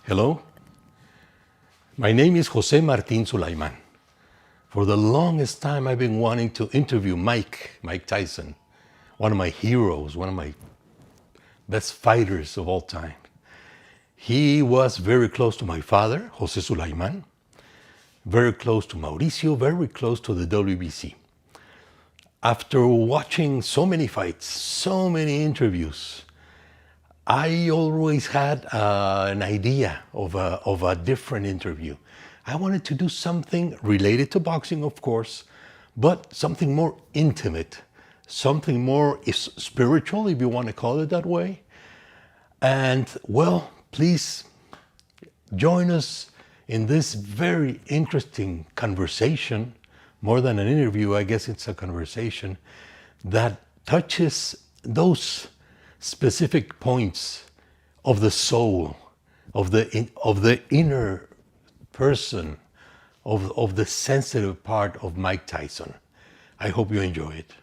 Hello, my name is Jose Martin Sulaiman. For the longest time, I've been wanting to interview Mike Tyson, one of my heroes, one of my best fighters of all time. He was very close to my father, Jose Sulaiman, very close to Mauricio, very close to the WBC. After watching so many fights, so many interviews, I always had an idea of a different interview. I wanted to do something related to boxing, of course, but something more intimate, something more spiritual, if you want to call it that way. And well, please join us in this very interesting conversation, more than an interview, I guess it's a conversation that touches those specific points of the soul, of the inner person, of the sensitive part of Mike Tyson. I hope you enjoy it.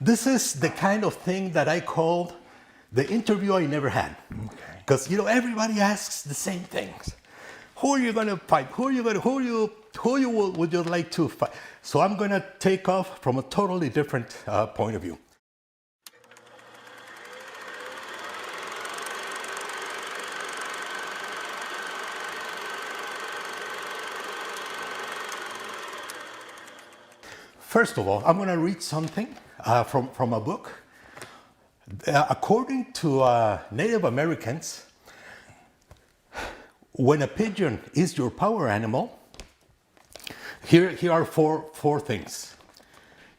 This is the kind of thing that I called the interview I never had. Because everybody asks the same things. Who are you going to fight? Would you like to fight? So I'm going to take off from a totally different point of view. First of all, I'm going to read something from a book. According to Native Americans, when a pigeon is your power animal, here are four things.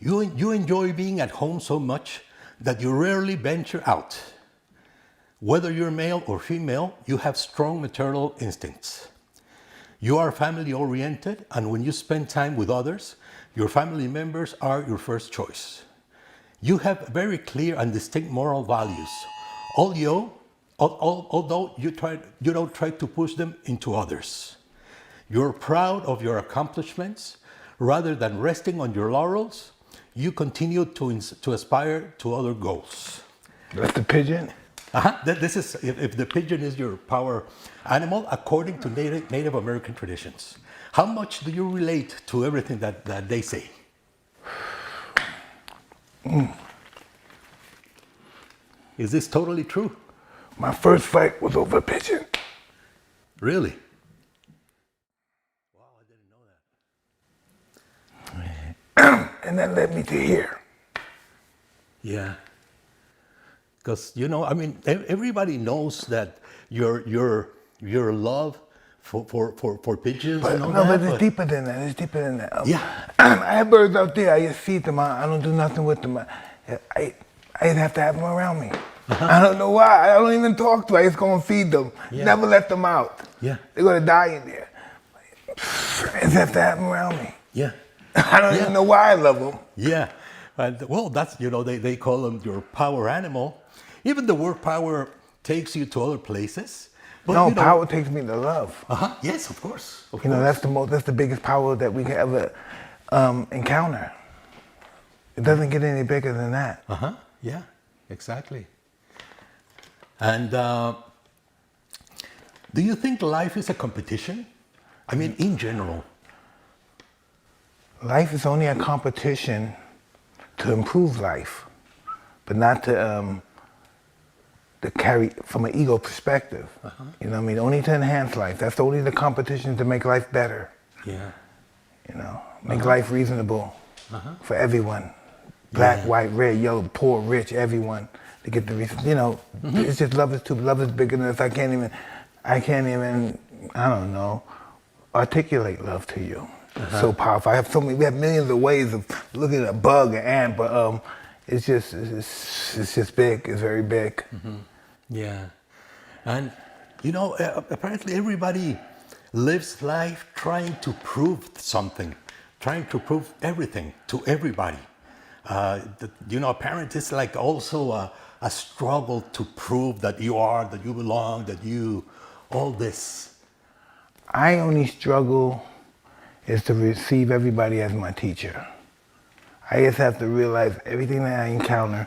You enjoy being at home so much that you rarely venture out. Whether you're male or female, you have strong maternal instincts. You are family oriented, and when you spend time with others, your family members are your first choice. You have very clear and distinct moral values, although you don't try to push them into others. You're proud of your accomplishments. Rather than resting on your laurels, you continue to aspire to other goals. That's the pigeon? This is if the pigeon is your power animal, according to Native American traditions. How much do you relate to everything that they say? Is this totally true? My first fight was over a pigeon. Really? Wow, I didn't know that. And that led me to here. Yeah. Because, everybody knows that your love for pigeons But, and all no, that. but it's deeper than that. It's deeper than that. Yeah. I have birds out there. I just feed them. I don't do nothing with them. I just have to have them around me. I don't know why. I don't even talk to them. I just go and feed them. Yeah. Never let them out. Yeah. They're going to die in there. I just have to have them around me. Yeah. I don't even know why I love them. Yeah. And, well, that's, they call them your power animal. Even the word power takes you to other places. But, No, power takes me to love. Yes, of course. That's the biggest power that we can ever encounter. It doesn't get any bigger than that. Yeah, exactly. And do you think life is a competition? I mean, in general. Life is only a competition to improve life, but not to carry from an ego perspective. You know what I mean? Only to enhance life. That's only the competition to make life better. Yeah. Make life reasonable for everyone. Black, white, red, yellow, poor, rich, everyone. To get the reason, it's just love is bigger than this. I can't even, I don't know, articulate love to you. It's so powerful. We have millions of ways of looking at a bug, an ant, but it's just big. It's very big. Yeah, and apparently everybody lives life trying to prove something, trying to prove everything to everybody. A parent is like also a struggle to prove that you belong, all this. I only struggle is to receive everybody as my teacher. I just have to realize everything that I encounter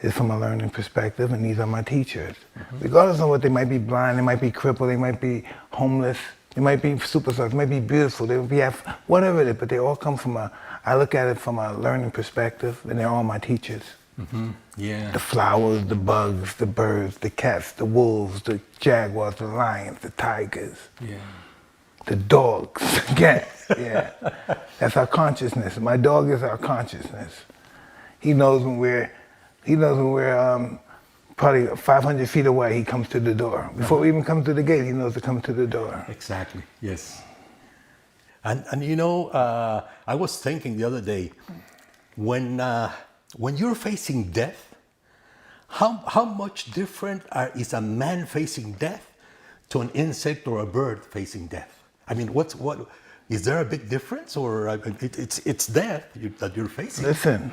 is from a learning perspective, and these are my teachers. Regardless of what they might be blind, they might be crippled, they might be homeless, they might be superstars, they might be beautiful, they might be whatever it is, but they all come from I look at it from a learning perspective, and they're all my teachers. Yeah. The flowers, the bugs, the birds, the cats, the wolves, the jaguars, the lions, the tigers. Yeah. The dogs, again, yeah. That's our consciousness. My dog is our consciousness. He knows when we're probably 500 feet away, he comes to the door. Before we even come to the gate, he knows to come to the door. Exactly, yes. And you know, I was thinking the other day, when you're facing death, how much different is a man facing death to an insect or a bird facing death? I mean, what is there a big difference, or it's death that you're facing? Listen,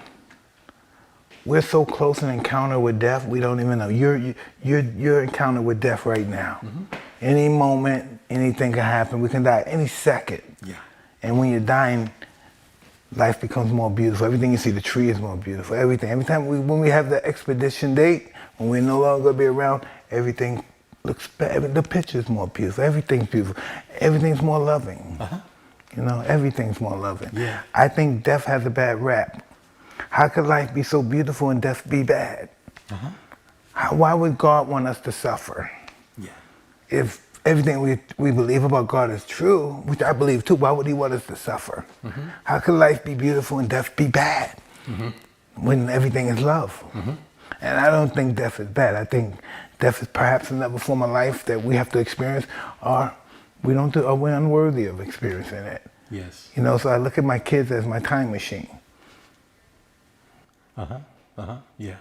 we're so close in encounter with death, we don't even know. You're encountered with death right now. Any moment, anything can happen. We can die any second. Yeah. And when you're dying, life becomes more beautiful. Everything you see, the tree is more beautiful. Everything. Every time when we have the expedition date, when we're no longer gonna be around, everything looks better. The picture's more beautiful. Everything's beautiful. Everything's more loving. You know, everything's more loving. Yeah. I think death has a bad rap. How could life be so beautiful and death be bad? Why would God want us to suffer? Yeah. If everything we believe about God is true, which I believe too, why would he want us to suffer? How could life be beautiful and death be bad when everything is love? And I don't think death is bad. I think death is perhaps another form of life that we have to experience, or we're unworthy of experiencing it. Yes. You know, so I look at my kids as my time machine. Yeah.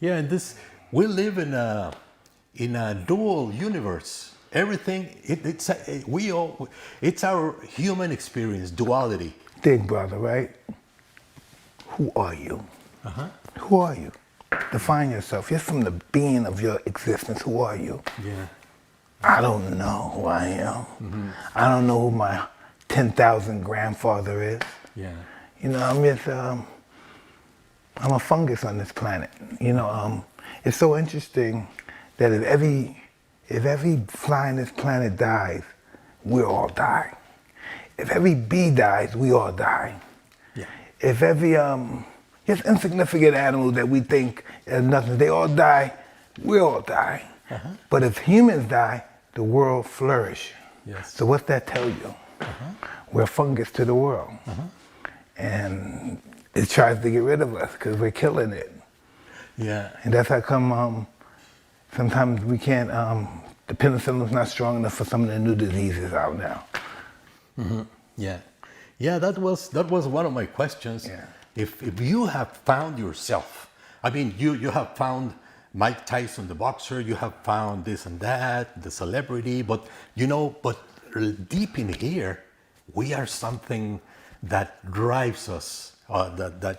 Yeah, and we live in a dual universe. Everything it's our human experience, duality. Big brother, right? Who are you? Who are you? Define yourself. Just from the being of your existence, who are you? Yeah. I don't know who I am. I don't know who my 10,000 grandfather is. Yeah. You know, I'm a fungus on this planet. You know, it's so interesting that if every fly on this planet dies, we all die. If every bee dies, we all die. Yeah. If every just insignificant animal that we think is nothing, they all die, we all die. But if humans die, the world flourish. Yes. So what's that tell you? We're fungus to the world. And it tries to get rid of us because we're killing it. Yeah. And that's how come sometimes we can't, the penicillin's not strong enough for some of the new diseases out now. Yeah. Yeah, that was one of my questions. Yeah. If you have found yourself, I mean, you have found Mike Tyson, the boxer, you have found this and that, the celebrity, but deep in here, we are something that drives us. The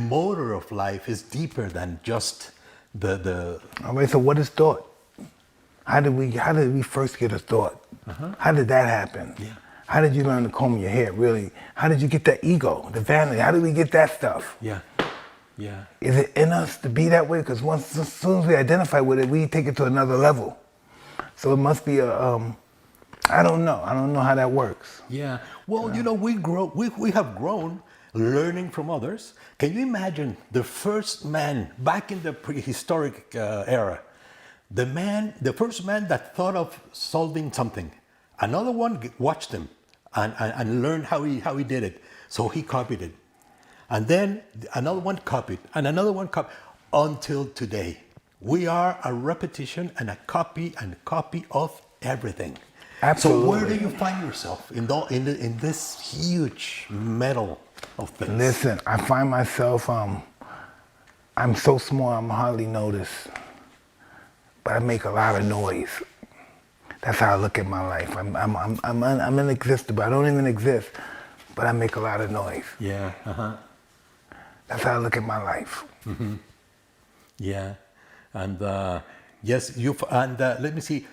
motor of life is deeper than just the. All right. So what is thought? How did we first get a thought? How did that happen? Yeah. How did you learn to comb your hair? Really? How did you get that ego, the vanity? How did we get that stuff? Yeah. Yeah. Is it in us to be that way? Because as soon as we identify with it, we take it to another level. So it must be I don't know. I don't know how that works. Yeah. Well, you know, we have grown learning from others. Can you imagine the first man back in the prehistoric era? The first man that thought of solving something. Another one watched him and learned how he did it. So he copied it. And then another one copied, and another one copied, until today. We are a repetition and a copy of everything. Absolutely. So where do you find yourself in this huge metal of things? Listen, I find myself, I'm so small I'm hardly noticed, but I make a lot of noise. That's how I look at my life. I'm inexistable. I don't even exist, but I make a lot of noise. Yeah. That's how I look at my life. Yeah, and yes, let me see.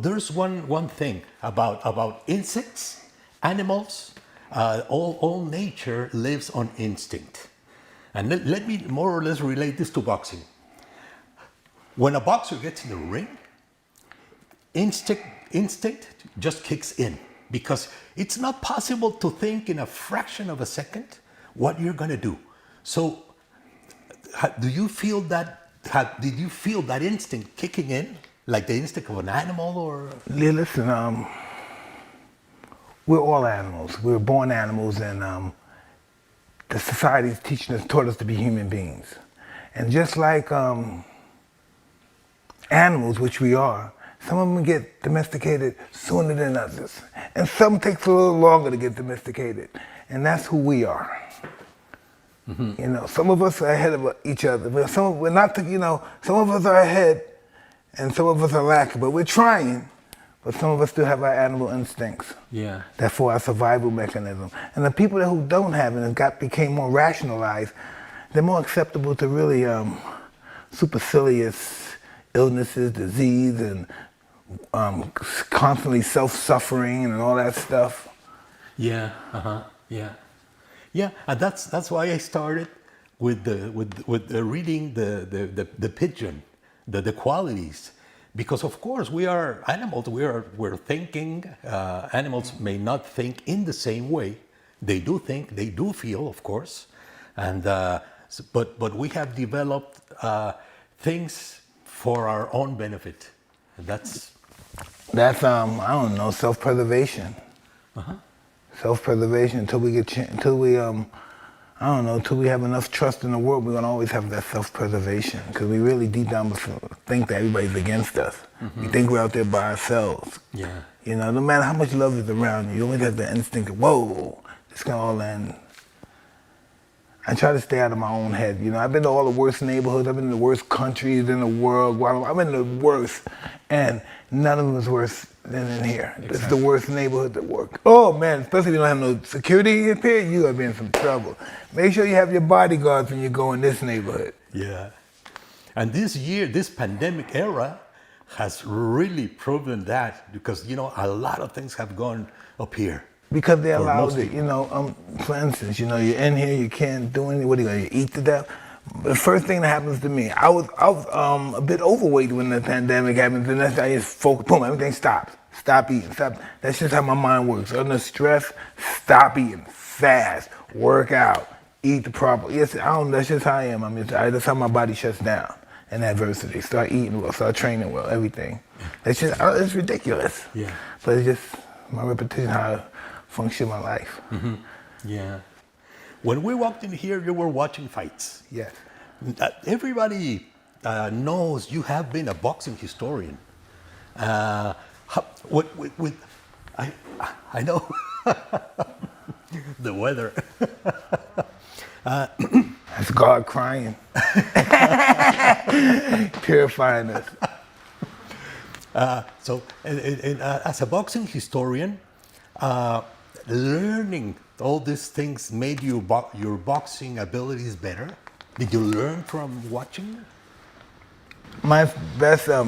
There's one thing about insects, animals. All nature lives on instinct. And let me more or less relate this to boxing. When a boxer gets in the ring, instinct just kicks in because it's not possible to think in a fraction of a second what you're going to do. So, do you feel that? Did you feel that instinct kicking in, like the instinct of an animal, or? Yeah, listen, we're all animals. We're born animals, and the society's taught us to be human beings. And just like animals, which we are, some of them get domesticated sooner than others. And some takes a little longer to get domesticated. And that's who we are. Mm-hmm. You know, some of us are ahead of each other. But some of us are ahead and some of us are lacking. But we're trying. But some of us still have our animal instincts. Yeah. That's for our survival mechanism. And the people who don't have it and became more rationalized, they're more acceptable to really supercilious illnesses, disease, and constantly self-suffering and all that stuff. Yeah. Yeah. Yeah. And that's why I started with reading the pigeon, the qualities. Because of course we are animals. We're thinking. Animals may not think in the same way. They do think. They do feel, of course. And but we have developed things for our own benefit. And that's I don't know, self-preservation. Self-preservation until we until we have enough trust in the world, we're gonna always have that self-preservation because we really deep down think that everybody's against us. Mm-hmm. We think we're out there by ourselves. Yeah. You know, no matter how much love is around you, you always have the instinct of, whoa, this can all end. I try to stay out of my own head. You know, I've been to all the worst neighborhoods. I've been in the worst countries in the world. I've been in the worst, and none of them is worse than in here. Exactly. It's the worst neighborhood to work. Oh man, especially if you don't have no security up here, you are in some trouble. Make sure you have your bodyguards when you go in this neighborhood. Yeah, and this pandemic era has really proven that because a lot of things have gone up here. Because they allowed it, for instance, you're in here, you can't do anything, what are you going to eat to death? The first thing that happens to me, I was a bit overweight when the pandemic happened, and that's I just focus, boom, everything stops. Stop eating, stop. That's just how my mind works. Under stress, stop eating, fast, work out, eat the proper, that's just how I am. That's how my body shuts down in adversity. Start eating well, start training well, everything. It's ridiculous. Yeah. But it's just my repetition, how I function my life. Mm-hmm. Yeah. When we walked in here, you were watching fights. Yes. Everybody knows you have been a boxing historian. I know the weather. That's God crying, purifying us. So, as a boxing historian, learning all these things made your boxing abilities better? Did you learn from watching? My best, I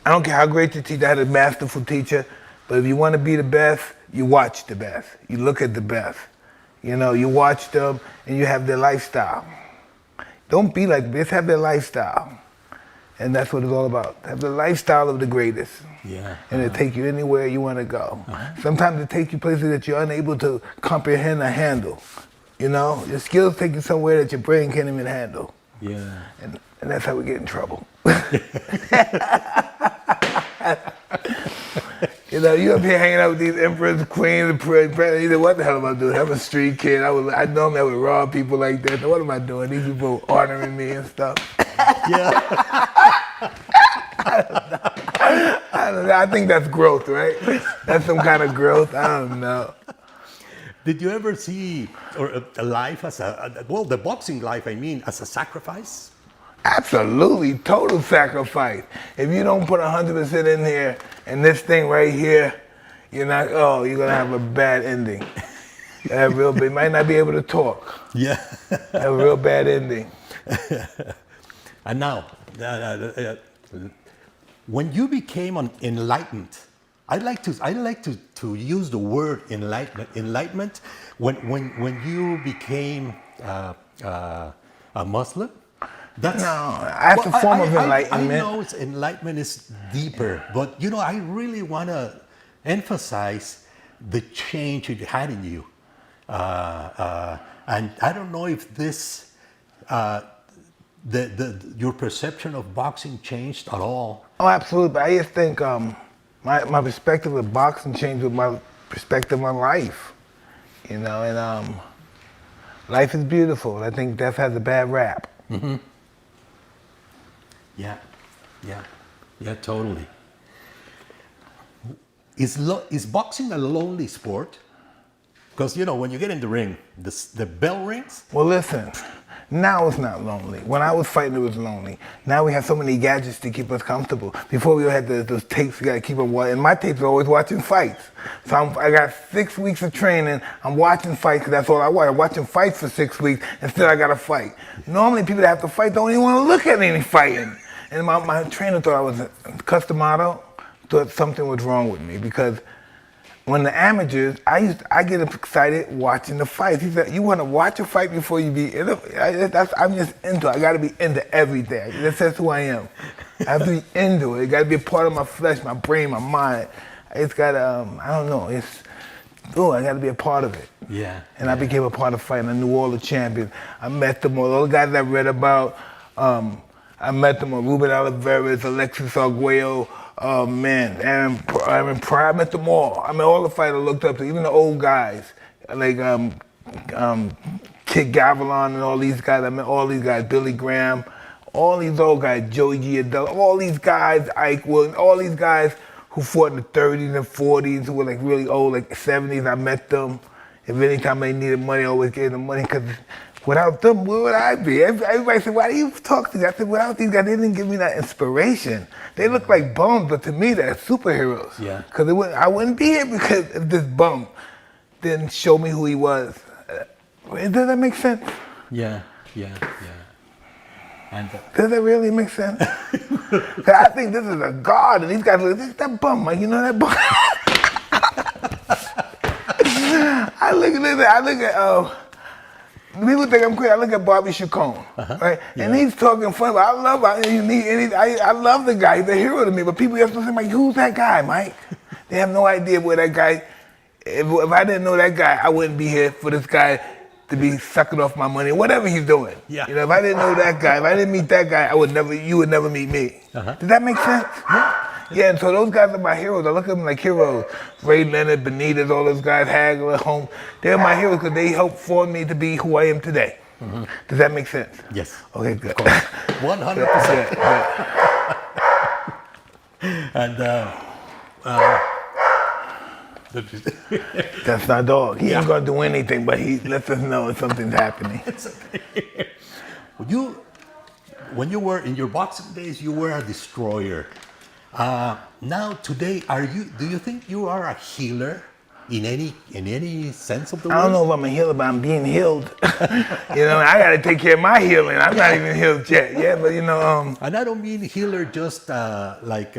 don't care how great your teacher, I had a masterful teacher, but if you want to be the best, you watch the best. You look at the best. You watch them and you have their lifestyle. Don't be like this, have their lifestyle. And that's what it's all about. Have the lifestyle of the greatest. Yeah. And it'll take you anywhere you want to go. Sometimes it takes you places that you're unable to comprehend or handle. Your skills take you somewhere that your brain can't even handle. Yeah. And that's how we get in trouble. You up here hanging out with these emperors, queens, and presidents. What the hell am I doing? I'm a street kid. I normally would rob people like that. So what am I doing? These people honoring me and stuff. Yeah. I don't know. I think that's growth, right? That's some kind of growth. I don't know. Did you ever see a life as the boxing life, as a sacrifice? Absolutely, total sacrifice. If you don't put 100% in here and this thing right here, you're gonna have a bad ending. You might not be able to talk. Yeah. Have a real bad ending. And now, when you became enlightened, I like to use the word enlightenment. When you became a Muslim. No, that's a form of enlightenment. I know it's enlightenment is deeper, but you know, I really want to emphasize the change it had in you. And I don't know if this, your perception of boxing changed at all. Oh, absolutely. But I just think my perspective of boxing changed with my perspective on life. You know, and life is beautiful. I think death has a bad rap. Mm-hmm. Yeah, totally. Is boxing a lonely sport? Because, you know, when you get in the ring, the bell rings. Well, listen, now it's not lonely. When I was fighting, it was lonely. Now we have so many gadgets to keep us comfortable. Before we had those tapes, we got to keep them watching. And my tapes are always watching fights. So I got 6 weeks of training. I'm watching fights because that's all I watch. I'm watching fights for 6 weeks, and still I got to fight. Normally, people that have to fight don't even want to look at any fighting. And my trainer thought I was a customado, thought something was wrong with me because when the amateurs, I get excited watching the fights. He said, "You want to watch a fight before you be in it?" I'm just into it. I got to be into everything. That's who I am. I have to be into it. It got to be a part of my flesh, my brain, my mind. It's got I don't know. I got to be a part of it. Yeah. And I became a part of fighting. I knew all the champions. I met them all the guys I read about. I met them all. Ruben Oliveras, Alexis Arguello. Oh man, Aaron Pryor, I met them all. I met all the fighters I looked up to, even the old guys, like Kid Gavilan and all these guys. I met all these guys, Billy Graham, all these old guys, Joey Giardello, all these guys, Ike Williams, all these guys who fought in the 30s and 40s, who were like really old, like 70s. I met them. If anytime they needed money, I always gave them money because without them, where would I be? Everybody said, "Why do you talk to these?" I said, without these guys, they didn't give me that inspiration. They look like bums, but to me, they're superheroes. Yeah. Because I wouldn't be here because if this bum didn't show me who he was. Does that make sense? Yeah. And does that really make sense? 'Cause I think this is a god, and these guys look, this is that bum, Mike. You know that bum? I look at people think I'm crazy. I look at Bobby Chacon, right? Yeah. And he's talking funny, but I love the guy. He's a hero to me. But people have to say, Mike, who's that guy, Mike? They have no idea where that guy. If I didn't know that guy, I wouldn't be here for this guy to be sucking off my money, whatever he's doing. Yeah. You know, if I didn't know that guy, if I didn't meet that guy, you would never meet me. Does that make sense? Yeah, and so those guys are my heroes. I look at them like heroes. Ray Leonard, Benitez, all those guys, Hagler, Holmes. They're my heroes because they helped form me to be who I am today. Does that make sense? Yes. Okay, good. 100%. And that's my dog. He ain't gonna do anything, but he lets us know if something's happening. It's okay. When you were in your boxing days, you were a destroyer. Now today, do you think you are a healer in any sense of the word? I don't know if I'm a healer, but I'm being healed. You know, I gotta take care of my healing. I'm not even healed yet. Yeah, but you know. And I don't mean healer just like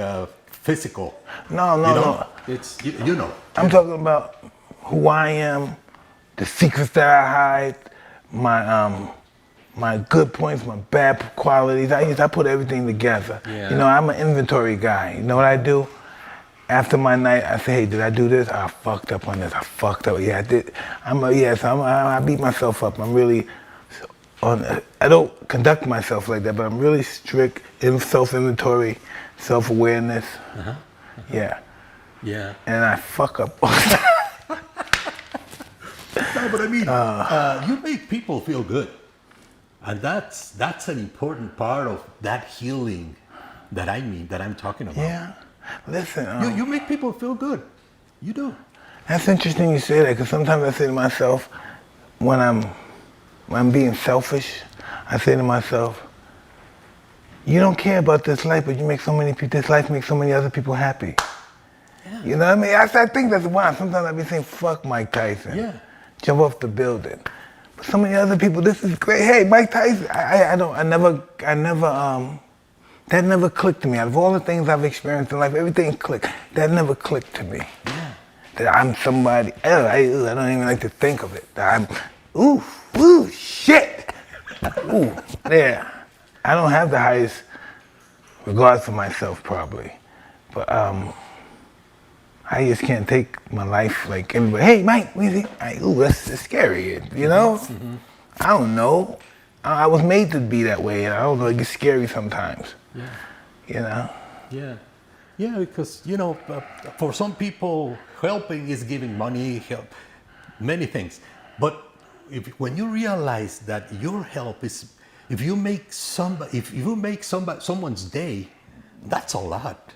physical. No. It's you know. I'm talking about who I am, the secrets that I hide, my good points, my bad qualities. I put everything together. Yeah. You know, I'm an inventory guy. You know what I do? After my night, I say, hey, did I do this? I fucked up on this. I fucked up. Yeah, I did. I beat myself up. I'm really I don't conduct myself like that, but I'm really strict in self-inventory, self-awareness. Yeah. Yeah. And I fuck up all the time. No, but I mean, you make people feel good. And that's an important part of that healing that I'm talking about. Yeah. Listen. You make people feel good. You do. That's interesting you say that, because sometimes I say to myself, when I'm being selfish, I say to myself, you don't care about this life, but you make so many people, this life makes so many other people happy. Yeah. You know what I mean? I think that's why. Sometimes I be saying, fuck Mike Tyson. Yeah. Jump off the building. But so many other people, this is great. Hey, Mike Tyson, that never clicked to me. Out of all the things I've experienced in life, everything clicked. That never clicked to me. Yeah. That I'm somebody, I don't even like to think of it. That I'm, ooh, shit. Ooh, yeah. I don't have the highest regards for myself, probably. But I just can't take my life like everybody. Hey, Mike, what do you think? Ooh, that's scary, you know? I don't know. I was made to be that way, and I don't know, it gets scary sometimes. Yeah. You know? Yeah. Yeah, because, you know, for some people, helping is giving money, help, many things. But when you realize that your help is, if you make someone's day, that's a lot.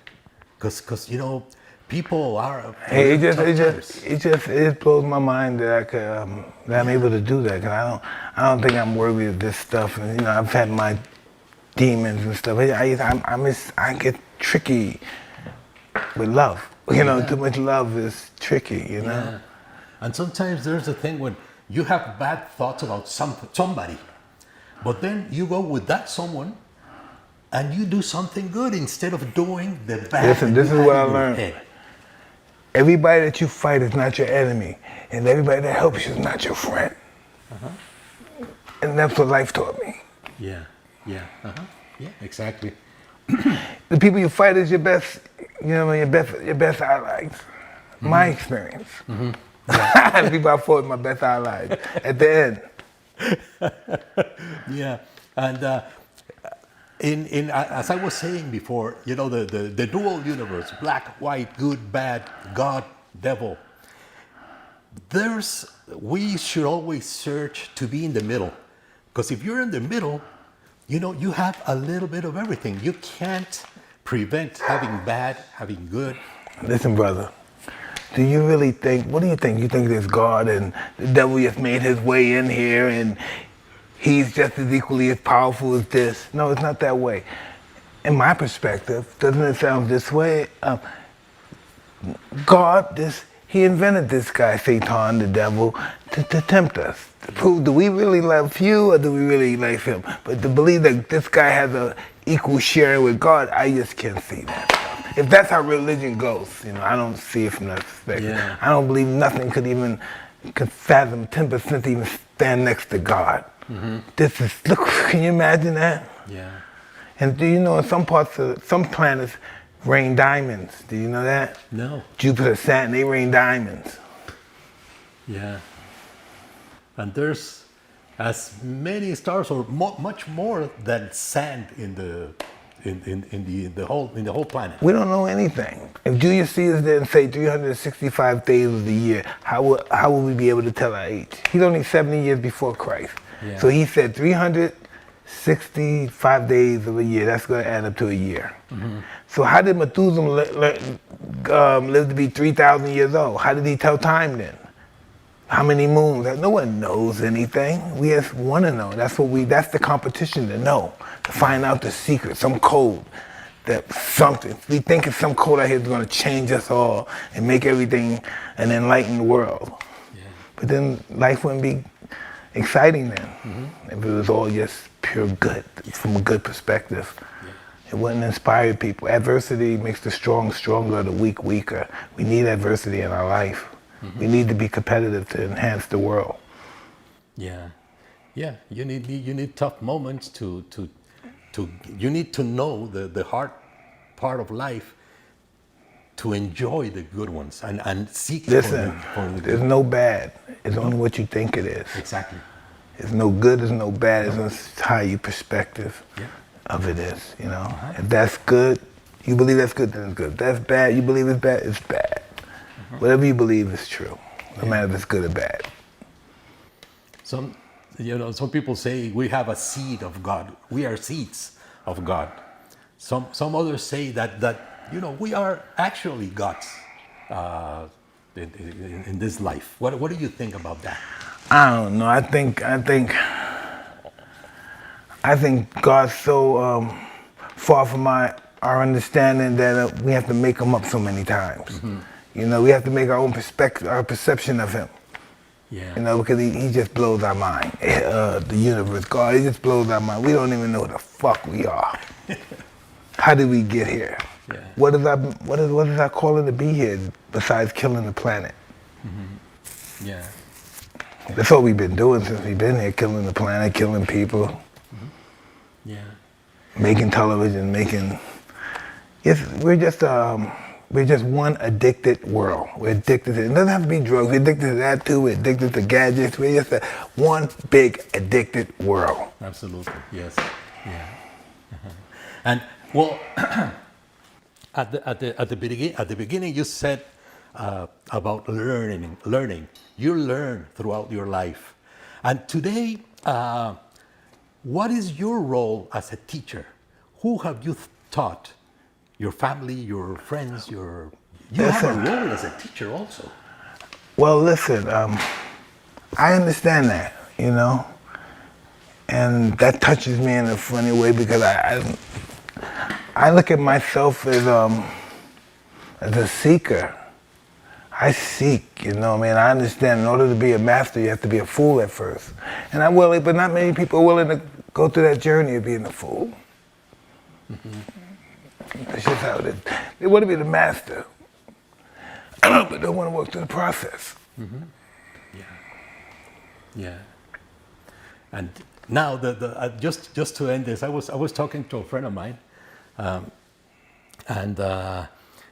Because you know, people are. Hey, it just blows my mind that I could that I'm able to do that. Cause I don't think I'm worthy of this stuff. And you know, I've had my demons and stuff. I get tricky with love. You know, too much love is tricky. You know. Yeah. And sometimes there's a thing when you have bad thoughts about somebody, but then you go with that someone, and you do something good instead of doing the bad. Listen, this is what I learned. Everybody that you fight is not your enemy, and everybody that helps you is not your friend. And that's what life taught me. Yeah, yeah, yeah, exactly. The people you fight is your best, you know, your best allies. My experience. The people I fought my best allies at the end. Yeah, and as I was saying before, you know, the dual universe, black, white, good, bad, God, devil. We should always search to be in the middle, because if you're in the middle, you know, you have a little bit of everything. You can't prevent having bad, having good. Listen, brother. Do you really think, what do you think? You think there's God and the devil just made his way in here and he's just as equally as powerful as this? No, it's not that way. In my perspective, doesn't it sound this way? God, he invented this guy, Satan, the devil, to tempt us. To prove, do we really love you or do we really like him? But to believe that this guy has an equal sharing with God, I just can't see that. If that's how religion goes, you know, I don't see it from that perspective. Yeah. I don't believe nothing could fathom 10% to even stand next to God. This is, look, can you imagine that? Yeah. And do you know in some planets rain diamonds? Do you know that? No. Jupiter, Saturn, they rain diamonds. Yeah. And there's as many stars or much more than sand in the whole planet. We don't know anything. If Julius Caesar didn't say 365 days of the year, how would we be able to tell our age? He's only 70 years before Christ. Yeah. So he said 365 days of a year. That's going to add up to a year. So how did Methuselah live to be 3,000 years old? How did he tell time then? How many moons? No one knows anything. We just want to know. That's the competition to know, to find out the secret, some code, something. We think it's some code out here that's going to change us all and make everything an enlightened world. Yeah. But then life wouldn't be exciting then if it was all just pure good, from a good perspective. Yeah. It wouldn't inspire people. Adversity makes the strong stronger, the weak weaker. We need adversity in our life. We need to be competitive to enhance the world. Yeah, yeah. You need tough moments you need to know the hard part of life to enjoy the good ones and seek. Listen, there's no bad. It's only what you think it is. Exactly. There's no good. There's no bad. It's just how your perspective of it is. You know, if that's good, you believe that's good, then it's good. If that's bad, you believe it's bad, it's bad. Whatever you believe is true, no matter if it's good or bad. Some people say we have a seed of God. We are seeds of God. Some others say that we are actually gods in this life. What do you think about that? I don't know. I think God's so far from our understanding that we have to make him up so many times. You know, we have to make our own perception of him. Yeah. You know, because he just blows our mind. The universe, God, he just blows our mind. We don't even know who the fuck we are. How did we get here? Yeah. What is our calling to be here besides killing the planet? Yeah. That's what we've been doing since we've been here, killing the planet, killing people. Yeah. Making television, yes, we're just one addicted world. We're addicted to, it doesn't have to be drugs, we're addicted to that too, we're addicted to gadgets, we're just one big addicted world. Absolutely, yes, yeah. And well, at the beginning you said about learning. You learn throughout your life. And today, what is your role as a teacher? Who have you taught? Your family, your friends, you have a role as a teacher also. Well, listen, I understand that, you know, and that touches me in a funny way because I look at myself as a seeker. I seek, you know what I mean? I understand in order to be a master, you have to be a fool at first. And I'm willing, but not many people are willing to go through that journey of being a fool. That's just how it is. They want to be the master, but don't want to work through the process. Yeah, yeah. And now, just to end this, I was talking to a friend of mine, and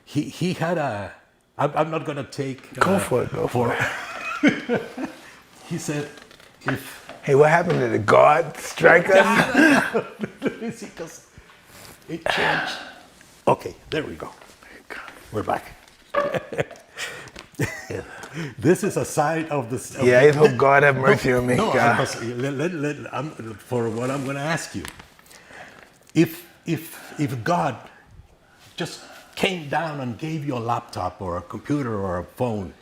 he had a. I'm not gonna take. Go for it. He said, if. Hey, what happened to the guard strike us? Because it changed. Okay, there we go. We're back. This is a side of the. Yeah, I hope God have mercy on me. No, God. For what I'm going to ask you, if God just came down and gave you a laptop or a computer or a phone,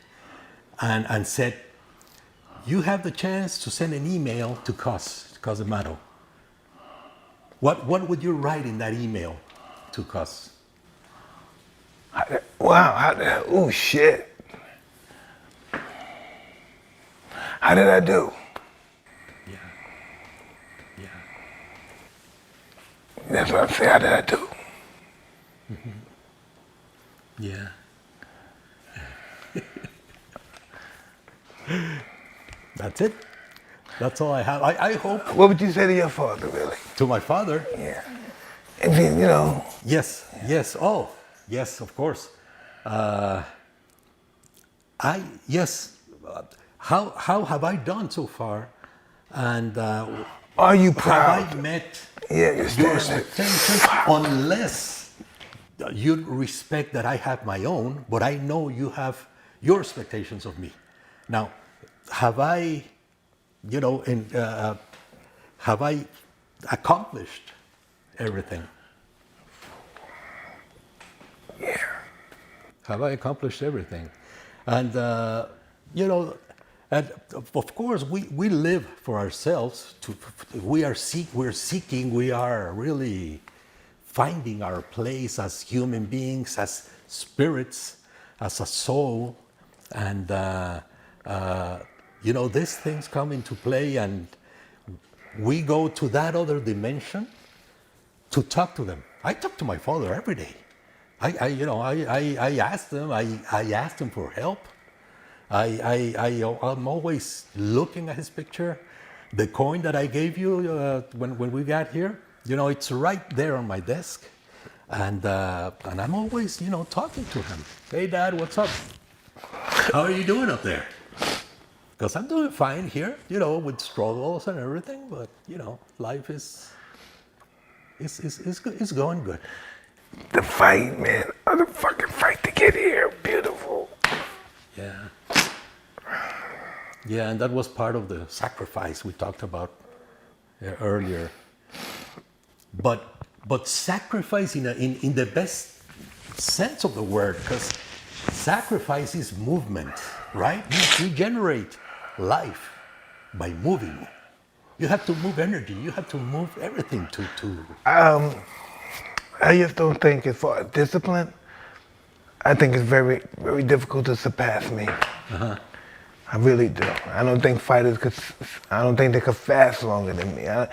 and said, you have the chance to send an email to Cosmado. What would you write in that email to Cos? Wow, oh shit. How did I do? Yeah. Yeah. That's what I'm saying, how did I do? Yeah. That's it. That's all I have. I hope. What would you say to your father, really? To my father? Yeah. I mean, you know. Yes, yes. Oh, yes, of course. How have I done so far? And are you proud? Have I met your expectations? Unless you respect that I have my own, but I know you have your expectations of me. Now, have I, have I accomplished everything? Yeah. Have I accomplished everything? And, and of course, we live for ourselves. We're seeking, we are really finding our place as human beings, as spirits, as a soul. And, these things come into play, and we go to that other dimension to talk to them. I talk to my father every day. I asked him. I asked him for help. I'm always looking at his picture. The coin that I gave you when we got here, it's right there on my desk, and I'm always talking to him. Hey, Dad, what's up? How are you doing up there? Because I'm doing fine here, with struggles and everything, but life is going good. The fight, man. Oh, the fucking fight to get here. Beautiful. Yeah. Yeah, and that was part of the sacrifice we talked about earlier. But sacrifice in the best sense of the word, because sacrifice is movement, right? You generate life by moving. You have to move energy. You have to move everything to. I just don't think, as far as discipline, I think it's very, very difficult to surpass me. Uh-huh. I really do. I don't think they could fast longer than me. I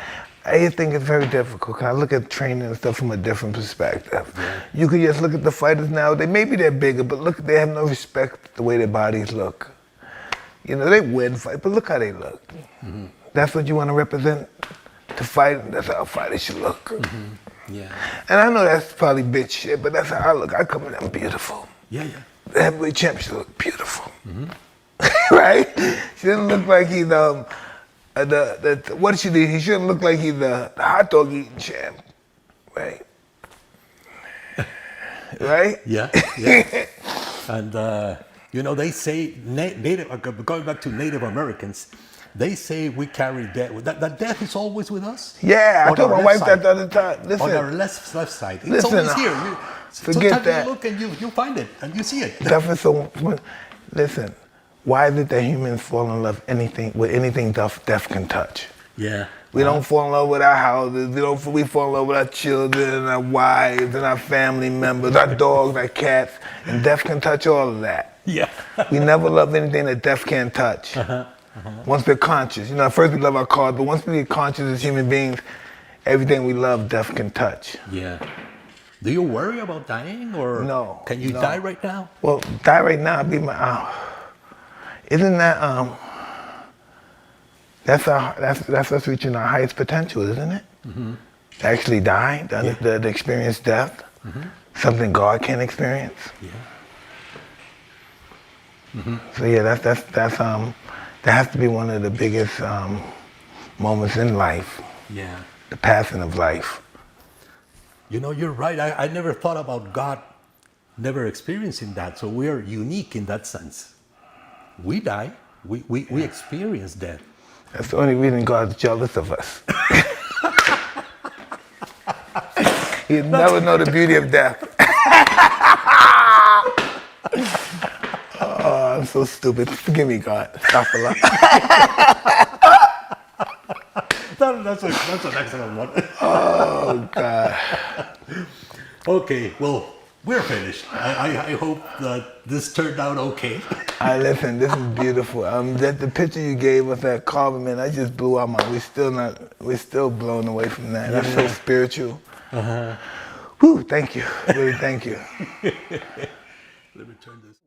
just think it's very difficult. 'Cause I look at training and stuff from a different perspective. Yeah. You could just look at the fighters now. Maybe they're bigger, but look, they have no respect the way their bodies look. You know, they win fight, but look how they look. That's what you want to represent? To fight, that's how a fighter should look. Yeah. And I know that's probably bitch shit, but that's how I look. I come in, I'm beautiful. Yeah. The heavyweight champ should look beautiful. Right? She doesn't look like he's what should he shouldn't look like he's the hot dog eating champ. Right? Right? Yeah. And you know, they say native. Going back to Native Americans, they say we carry death. That death is always with us. Yeah, I On told our my left wife side. that the other time. Listen, On our left side. It's Listen, always here. forget sometimes that. you look and you find it and you see it. death is so. Listen, why is it that humans fall in love with anything death can touch? Yeah. We don't fall in love with our houses. We fall in love with our children, and our wives, and our family members, our dogs, our cats, and death can touch all of that. Yeah. We never love anything that death can't touch. Once we're conscious, you know, at first we love our cars, but once we get conscious as human beings, everything we love, death can touch. Yeah. Do you worry about dying, or No. can you die right now? Well, die right now, I'd be my. Isn't that that's us reaching our highest potential, isn't it? To actually die, to experience death, something God can experience. Yeah. So yeah, that has to be one of the biggest moments in life. Yeah. The passing of life. You know, you're right. I never thought about God never experiencing that. So we're unique in that sense. We die. We experience death. That's the only reason God's jealous of us. He'll never know the beauty of death. Oh, I'm so stupid. Forgive me, God. Stop a lot. That's an excellent one. Oh, God. Okay, well, we're finished. I hope that this turned out okay. Listen, this is beautiful. The picture you gave us, that compliment, I just blew out my. We're still blown away from that. That's so spiritual. Whew, thank you. Really, thank you. Let me turn this.